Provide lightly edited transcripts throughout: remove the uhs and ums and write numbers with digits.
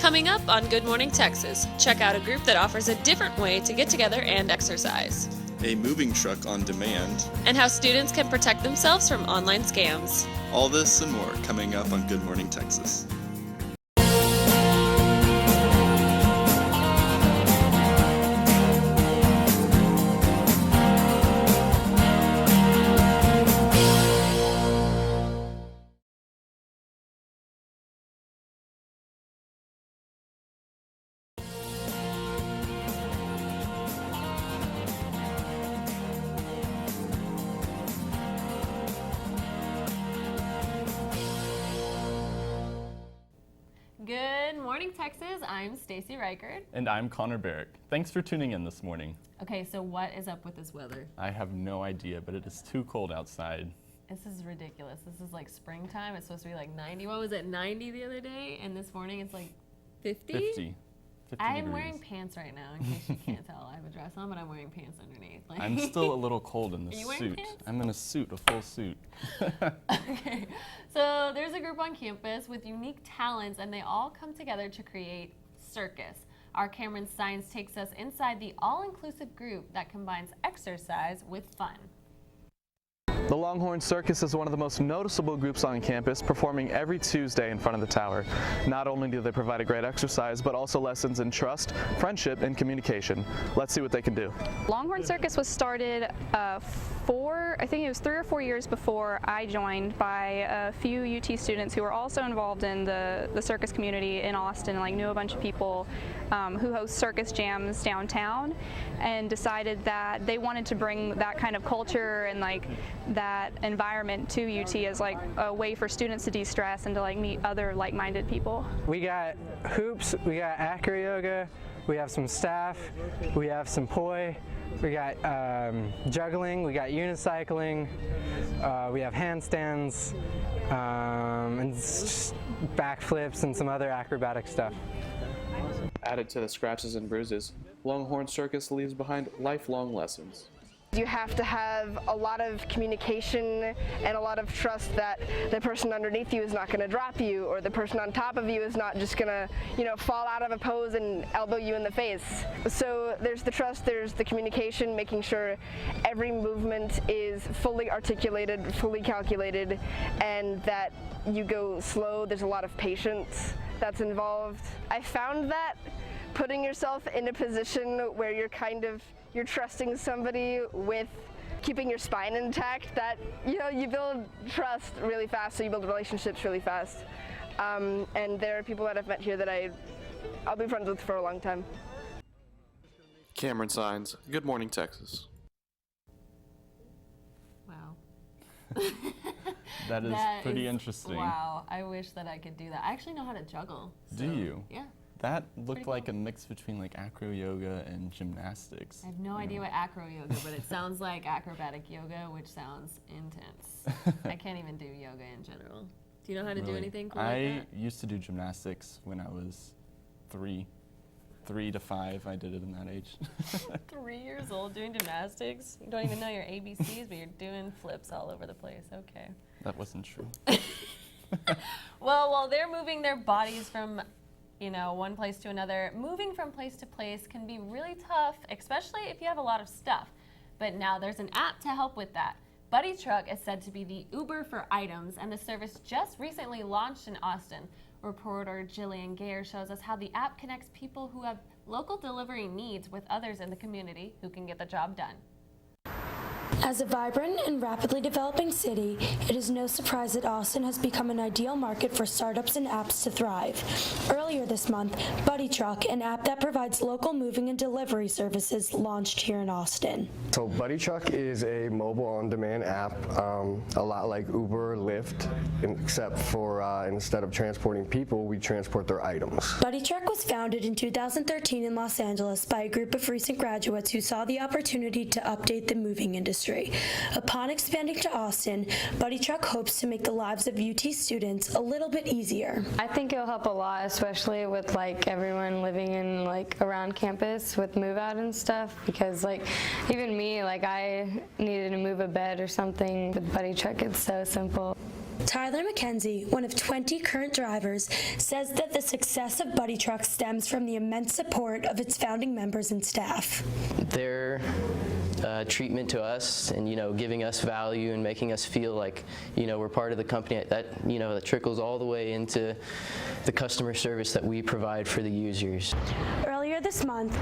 Coming up on Good Morning Texas, check out a group that offers a different way to get together and exercise. A moving truck on demand. And how students can protect themselves from online scams. All this and more coming up on Good Morning Texas. Good morning, Texas. I'm Stacy Reichert. And I'm Connor Barrick. Thanks for tuning in this morning. Okay, so what is up with this weather? I have no idea, but it is too cold outside. This is ridiculous. This is like springtime. It's supposed to be like 90. What was it, 90 the other day? And this morning it's like 50? 50 I'm degrees. Wearing pants right now, in case you can't tell. I have a dress on, but I'm wearing pants underneath. Like I'm still a little cold in this Are you suit. wearing pants? I'm in a suit, a full suit. Okay, so there's a group on campus with unique talents, and they all come together to create Circus. Our Cameron Science takes us inside the all-inclusive group that combines exercise with fun. The Longhorn Circus is one of the most noticeable groups on campus, performing every Tuesday in front of the tower. Not only do they provide a great exercise, but also lessons in trust, friendship, and communication. Let's see what they can do. Longhorn Circus was started I think it was 3 or 4 years before I joined, by a few UT students who were also involved in the circus community in Austin, like knew a bunch of people who host circus jams downtown, and decided that they wanted to bring that kind of culture and like that environment to UT as like a way for students to de-stress and to like meet other like-minded people. We got hoops, we got acro yoga, we have some staff, we have some poi, we got juggling, we got unicycling, we have handstands, and just backflips and some other acrobatic stuff. Added to the scratches and bruises, Longhorn Circus leaves behind lifelong lessons. You have to have a lot of communication and a lot of trust that the person underneath you is not going to drop you, or the person on top of you is not just going to, fall out of a pose and elbow you in the face. So there's the trust, there's the communication, making sure every movement is fully articulated, fully calculated, and that you go slow. There's a lot of patience that's involved. I found that putting yourself in a position where you're trusting somebody with keeping your spine intact, that you build trust really fast, so you build relationships really fast. And there are people that I've met here that I'll be friends with for a long time. Cameron Signs, Good Morning Texas. Wow. That is pretty interesting. Wow, I wish that I could do that. I actually know how to juggle. So, Do you? Yeah. That looked Pretty like cool. a mix between like acro yoga and gymnastics. I have no idea what acro yoga, but it sounds like acrobatic yoga, which sounds intense. I can't even do yoga in general. Do you know how to do Really? anything cool like I that? used to do gymnastics when I was 3 to 5. I did it in that age. 3 years old doing gymnastics? You don't even know your ABCs, but you're doing flips all over the place. Okay. That wasn't true. Well, while they're moving their bodies from one place to another, moving from place to place can be really tough, especially if you have a lot of stuff. But now there's an app to help with that. Buddy Truck is said to be the Uber for items, and the service just recently launched in Austin. Reporter Jillian Gayer shows us how the app connects people who have local delivery needs with others in the community who can get the job done. As a vibrant and rapidly developing city, it is no surprise that Austin has become an ideal market for startups and apps to thrive. Earlier this month, Buddy Truck, an app that provides local moving and delivery services, launched here in Austin. So Buddy Truck is a mobile on-demand app, a lot like Uber, Lyft, except for instead of transporting people, we transport their items. Buddy Truck was founded in 2013 in Los Angeles by a group of recent graduates who saw the opportunity to update the moving industry. Upon expanding to Austin, Buddy Truck hopes to make the lives of UT students a little bit easier. I think it'll help a lot, especially with like everyone living in around campus with move out and stuff, because even me, I needed to move a bed or something. With Buddy Truck, it's so simple. Tyler McKenzie, one of 20 current drivers, says that the success of Buddy Truck stems from the immense support of its founding members and staff. Their treatment to us and, giving us value and making us feel like, we're part of the company, that trickles all the way into the customer service that we provide for the users. Earlier this month,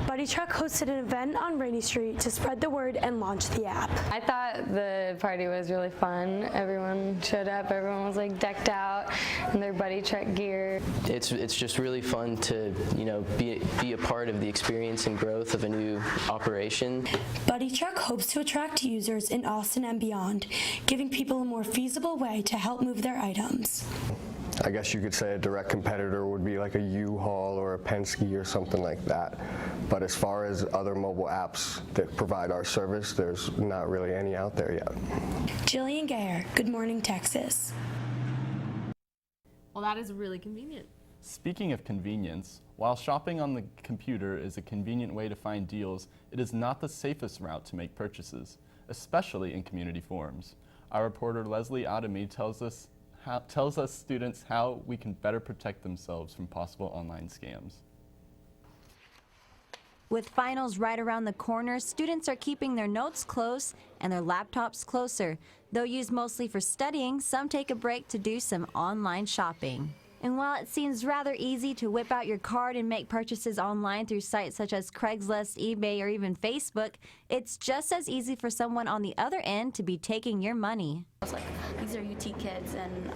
Buddy Truck hosted an event on Rainey Street to spread the word and launch the app. I thought the party was really fun. Everyone showed up, everyone was like decked out in their Buddy Truck gear. It's just really fun to, be a part of the experience and growth of a new operation. Buddy Truck hopes to attract users in Austin and beyond, giving people a more feasible way to help move their items. I guess you could say a direct competitor would be like a U-Haul or a Penske or something like that. But as far as other mobile apps that provide our service, there's not really any out there yet. Jillian Gayer, Good Morning, Texas. Well, that is really convenient. Speaking of convenience, while shopping on the computer is a convenient way to find deals, it is not the safest route to make purchases, especially in community forums. Our reporter Leslie Adami tells us students how we can better protect themselves from possible online scams. With finals right around the corner, students are keeping their notes close and their laptops closer. Though used mostly for studying, some take a break to do some online shopping. And while it seems rather easy to whip out your card and make purchases online through sites such as Craigslist, eBay, or even Facebook, it's just as easy for someone on the other end to be taking your money. It's like, these are UT kids and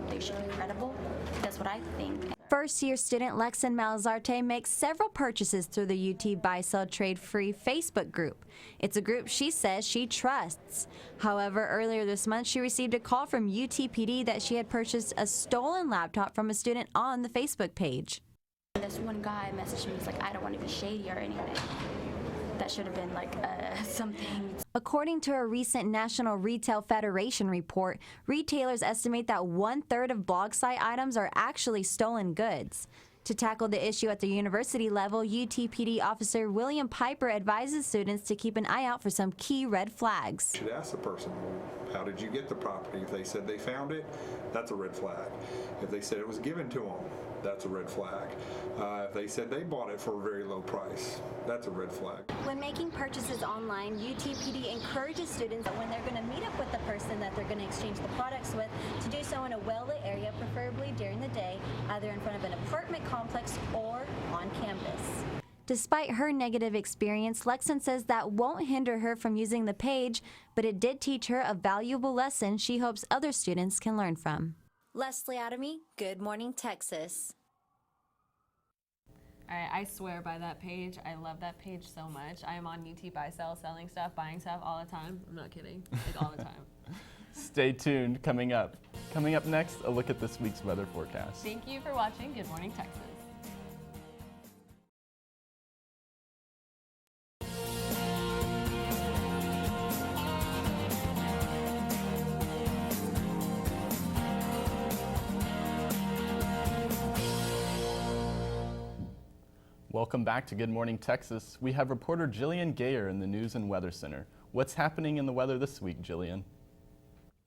they should be credible. That's what I think. First-year student Lexan Malzarte makes several purchases through the UT Buy Sell Trade Free Facebook group. It's a group she says she trusts. However, earlier this month she received a call from UTPD that she had purchased a stolen laptop from a student on the Facebook page. This one guy messaged me, he's like, I don't want to be shady or anything. That should have been like something. According to a recent National Retail Federation report, retailers estimate that 1/3 of blog site items are actually stolen goods. To tackle the issue at the university level, UTPD officer William Piper advises students to keep an eye out for some key red flags. You should ask the person, how did you get the property? If they said they found it, that's a red flag. If they said it was given to them, that's a red flag. If they said they bought it for a very low price, that's a red flag. When making purchases online, UTPD encourages students that when they're going to meet up with the person that they're going to exchange the products with, to do so in a well-lit area, preferably during the day, either in front of an apartment complex or on campus. Despite her negative experience, Lexan says that won't hinder her from using the page, but it did teach her a valuable lesson she hopes other students can learn from. Leslie Adamy, Good Morning, Texas. All right, I swear by that page. I love that page so much. I am on UT Buy Sell, selling stuff, buying stuff all the time. I'm not kidding, like all the time. Stay tuned. Coming up next, a look at this week's weather forecast. Thank you for watching Good Morning, Texas. Welcome back to Good Morning Texas. We have reporter Jillian Gayer in the News and Weather Center. What's happening in the weather this week, Jillian?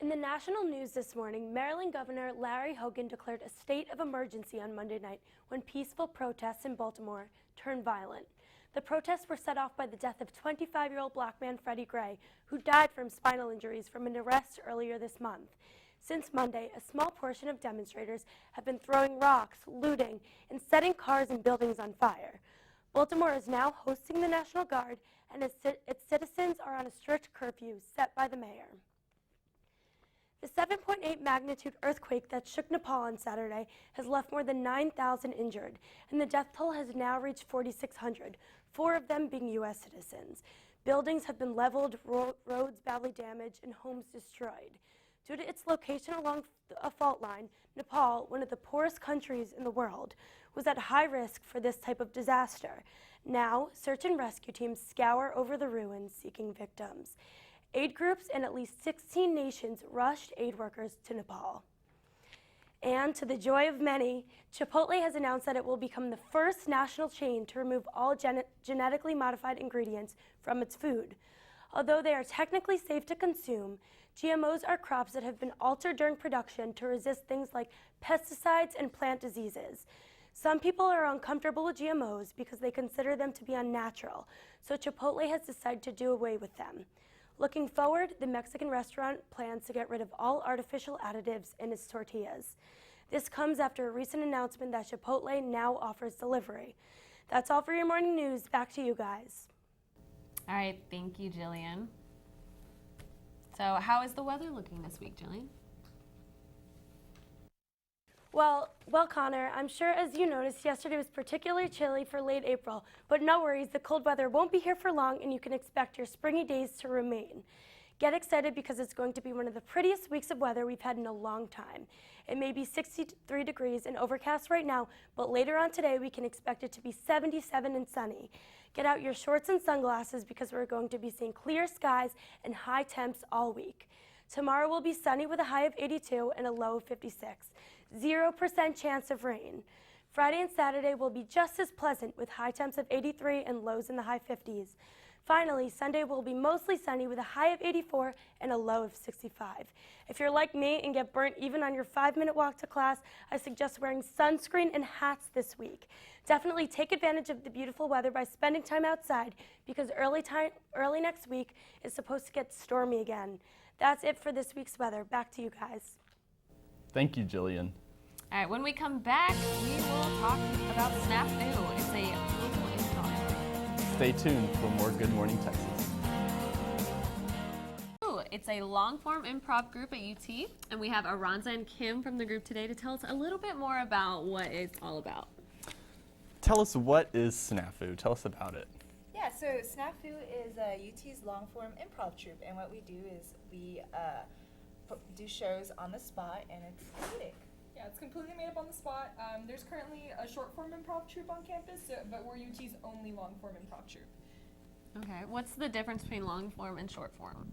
In the national news this morning, Maryland Governor Larry Hogan declared a state of emergency on Monday night when peaceful protests in Baltimore turned violent. The protests were set off by the death of 25-year-old black man Freddie Gray, who died from spinal injuries from an arrest earlier this month. Since Monday, a small portion of demonstrators have been throwing rocks, looting, and setting cars and buildings on fire. Baltimore is now hosting the National Guard, and its citizens are on a strict curfew set by the mayor. The 7.8 magnitude earthquake that shook Nepal on Saturday has left more than 9,000 injured, and the death toll has now reached 4,600, 4 of them being U.S. citizens. Buildings have been leveled, roads badly damaged, and homes destroyed. Due to its location along a fault line, Nepal, one of the poorest countries in the world, was at high risk for this type of disaster. Now, search and rescue teams scour over the ruins seeking victims. Aid groups in at least 16 nations rushed aid workers to Nepal. And to the joy of many, Chipotle has announced that it will become the first national chain to remove all genetically modified ingredients from its food. Although they are technically safe to consume, GMOs are crops that have been altered during production to resist things like pesticides and plant diseases. Some people are uncomfortable with GMOs because they consider them to be unnatural, so Chipotle has decided to do away with them. Looking forward, the Mexican restaurant plans to get rid of all artificial additives in its tortillas. This comes after a recent announcement that Chipotle now offers delivery. That's all for your morning news. Back to you guys. All right, thank you, Jillian. So how is the weather looking this week, Jillian? Well, Connor, I'm sure as you noticed, yesterday was particularly chilly for late April, but no worries, the cold weather won't be here for long and you can expect your springy days to remain. Get excited because it's going to be one of the prettiest weeks of weather we've had in a long time. It may be 63 degrees and overcast right now, but later on today we can expect it to be 77 and sunny. Get out your shorts and sunglasses because we're going to be seeing clear skies and high temps all week. Tomorrow will be sunny with a high of 82 and a low of 56. 0% chance of rain. Friday and Saturday will be just as pleasant with high temps of 83 and lows in the high 50s. Finally, Sunday will be mostly sunny with a high of 84 and a low of 65. If you're like me and get burnt even on your 5-minute walk to class, I suggest wearing sunscreen and hats this week. Definitely take advantage of the beautiful weather by spending time outside because early next week is supposed to get stormy again. That's it for this week's weather. Back to you guys. Thank you, Jillian. All right, when we come back, we will talk about Snafu. It's a local improv. Stay tuned for more Good Morning Texas. It's a long-form improv group at UT, and we have Aranza and Kim from the group today to tell us a little bit more about what it's all about. Tell us, what is Snafu? Tell us about it. Yeah, so Snafu is UT's long-form improv troupe, and what we do is we do shows on the spot, and it's comedic. Yeah, it's completely made up on the spot. There's currently a short-form improv troupe on campus, but we're UT's only long-form improv troupe. Okay, what's the difference between long-form and short-form?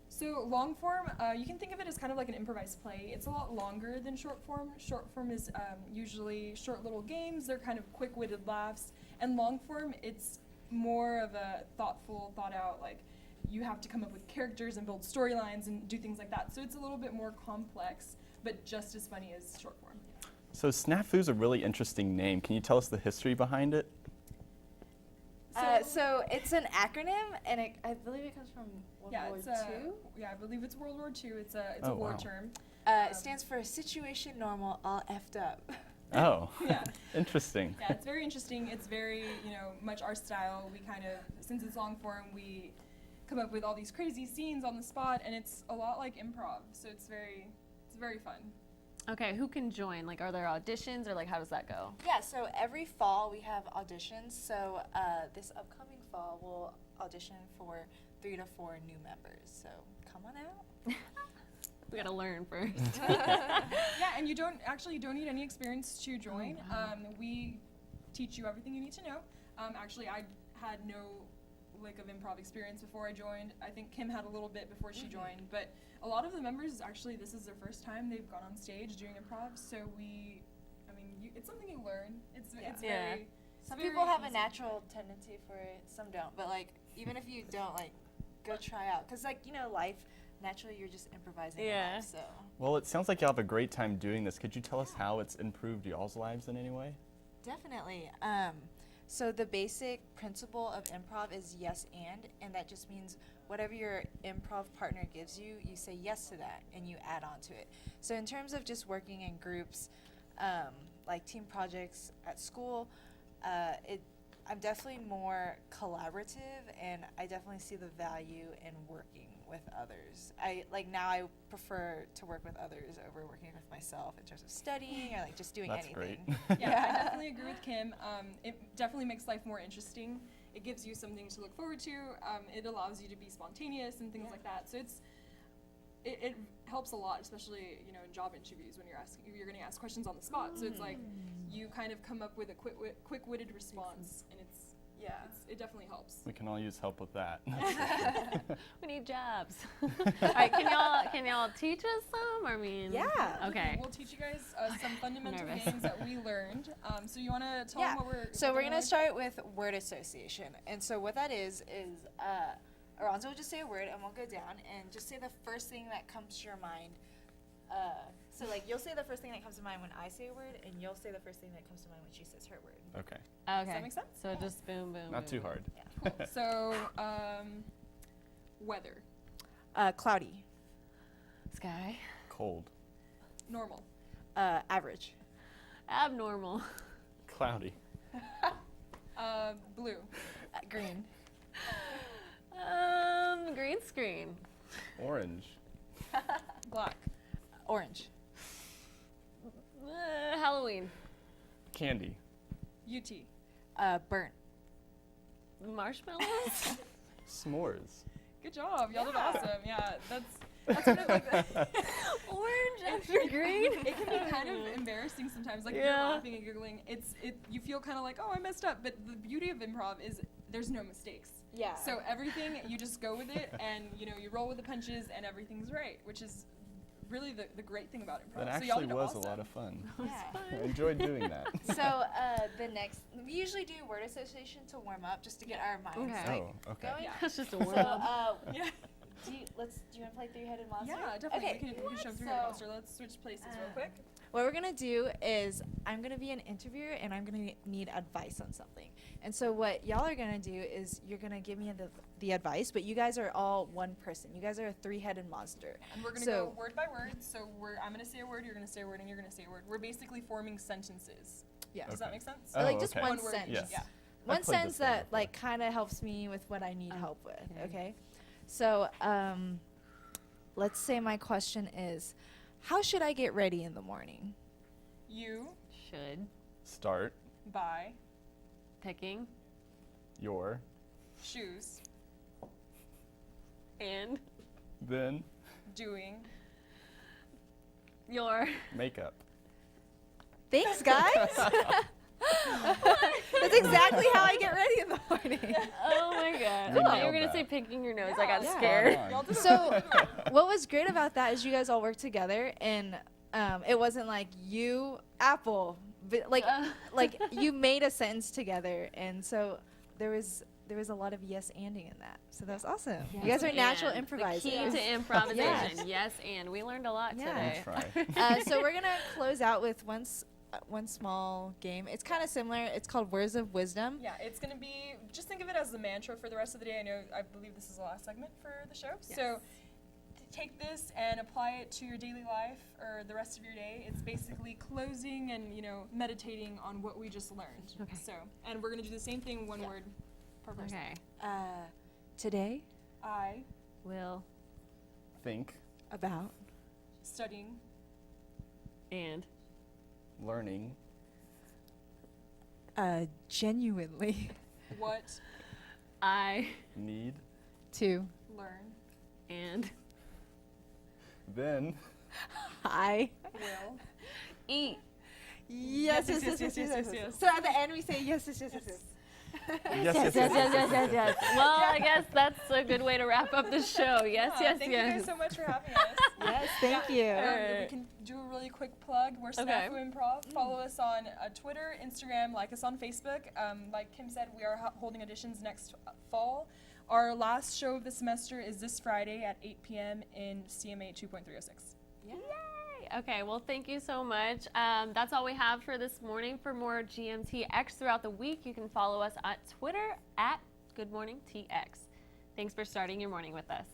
So long-form, you can think of it as kind of like an improvised play. It's a lot longer than short-form. Short-form is usually short little games. They're kind of quick-witted laughs. And long-form, it's more of a thoughtful, thought-out, like, you have to come up with characters and build storylines and do things like that. So it's a little bit more complex, but just as funny as short form. So Snafu's a really interesting name. Can you tell us the history behind it? So it's an acronym, and I believe it comes from World War II. Yeah, I believe it's World War II. It's a war term. It stands for Situation Normal, All Effed Up. Oh, yeah. Interesting. Yeah, it's very interesting. It's very, much our style. We kind of, since it's long form, we come up with all these crazy scenes on the spot, and it's a lot like improv. So it's very fun. Okay, who can join? Like, are there auditions, or like, how does that go? Yeah, so every fall we have auditions. So this upcoming fall we'll audition for 3 to 4 new members. So come on out. We gotta learn first. Yeah, and you don't need any experience to join. We teach you everything you need to know. Actually, I had no lick of improv experience before I joined. I think Kim had a little bit before she joined, but a lot of the members, actually, this is their first time they've gone on stage doing improv, so it's something you learn. It's very... Some people have a natural tendency for it, some don't, but even if you don't, go try out, because life, naturally you're just improvising in life, so. Well, it sounds like you have a great time doing this. Could you tell us how it's improved y'all's lives in any way? Definitely. So the basic principle of improv is yes and that just means whatever your improv partner gives you, you say yes to that and you add on to it. So in terms of just working in groups, like team projects at school, I'm definitely more collaborative, and I definitely see the value in working with others. Now I prefer to work with others over working with myself in terms of studying or just doing anything. That's great. Yeah, I definitely agree with Kim. It definitely makes life more interesting. It gives you something to look forward to. It allows you to be spontaneous and things like that. So it helps a lot, especially in job interviews when you're going to ask questions on the spot. So it's like you kind of come up with a quick-witted response, and it definitely helps. We can all use help with that. We need jobs. All right, can y'all teach us some? Yeah. Okay. We'll teach you guys some fundamental games that we learned. So you want to tell them what we're... So we're going to start with word association. And so what that is Aranza will just say a word, and we'll go down, and just say the first thing that comes to your mind. So like you'll say the first thing that comes to mind when I say a word, and you'll say the first thing that comes to mind when she says her word. Okay. Okay. Does that make sense? So just boom, boom. Not boom. too hard. Yeah. Cool. So, weather. Cloudy. Sky. Cold. Normal. Average. Abnormal. Cloudy. Blue. Green. Green screen. Orange. Black. Orange. Halloween. Candy. UT. Burnt. Marshmallows. S'mores. Good job. Y'all did awesome. Yeah, that's kind of like the Orange after green. It can be kind of embarrassing sometimes. Like if you're laughing and giggling, you feel kind of like, oh, I messed up. But the beauty of improv is there's no mistakes. Yeah. So everything, you just go with it, and you roll with the punches, and everything's right, which is really the great thing about improv. That So y'all actually did was awesome. a lot of fun. Yeah. I enjoyed doing that. So we usually do word association to warm up, just to get our minds Okay. Okay. going. Yeah. That's just a So warm up. do you want to play Three-Headed Monster? Yeah, definitely. Okay. We can show three-headed monster. Let's switch places real quick. What we're gonna do is I'm gonna be an interviewer and I'm gonna need advice on something. And so what y'all are gonna do is you're gonna give me the advice, but you guys are all one person. You guys are a three-headed monster. And we're gonna go word by word. So I'm gonna say a word, you're gonna say a word, and you're gonna say a word. We're basically forming sentences. Yeah. Does that make sense? Oh, Like just okay. one word. sentence. Yes. Yeah. One I've played sentence this game that before. like kind of helps me with what I need help with. Okay. So let's say my question is, how should I get ready in the morning? You Should. Start buy Picking. your, shoes, And. then doing Your. makeup. Thanks, guys. That's exactly how I get ready in the morning. Oh my god. I You thought you were nailed gonna that. say picking your nose. I got Yeah. scared. Spot on. So what was great about that is you guys all worked together, and it wasn't like you apple, but like you made a sentence together, and so there was a lot of yes anding in that. So that was awesome. You guys are natural And improvisers. The key to improvisation. Yes. Yes, and we learned a lot Yeah. today. Try. So we're gonna close out with one small game. It's kind of similar. It's called Words of Wisdom. Yeah, it's going to be, just think of it as the mantra for the rest of the day. I believe this is the last segment for the show. Yes. So take this and apply it to your daily life or the rest of your day. It's basically closing and, meditating on what we just learned. Okay. So, and we're going to do the same thing, one word per person. Okay. Today I Will. Think, about studying And. learning, genuinely what I. need, to learn And. then I will Eat. yes. So at the end we say yes. yes. Yes. Well, I guess that's a good way to wrap up the show. Yes, Yeah, yes, thank yes. you guys so much for having us. Yes, thank you. We can do a really quick plug. We're Snafu Improv. Follow us on Twitter, Instagram, like us on Facebook. Like Kim said, we are holding auditions next fall. Our last show of the semester is this Friday at 8 p.m. in CMA 2.306. Yay! Okay, well, thank you so much. That's all we have for this morning. For more GMTX throughout the week, you can follow us at Twitter at GoodMorningTX. Thanks for starting your morning with us.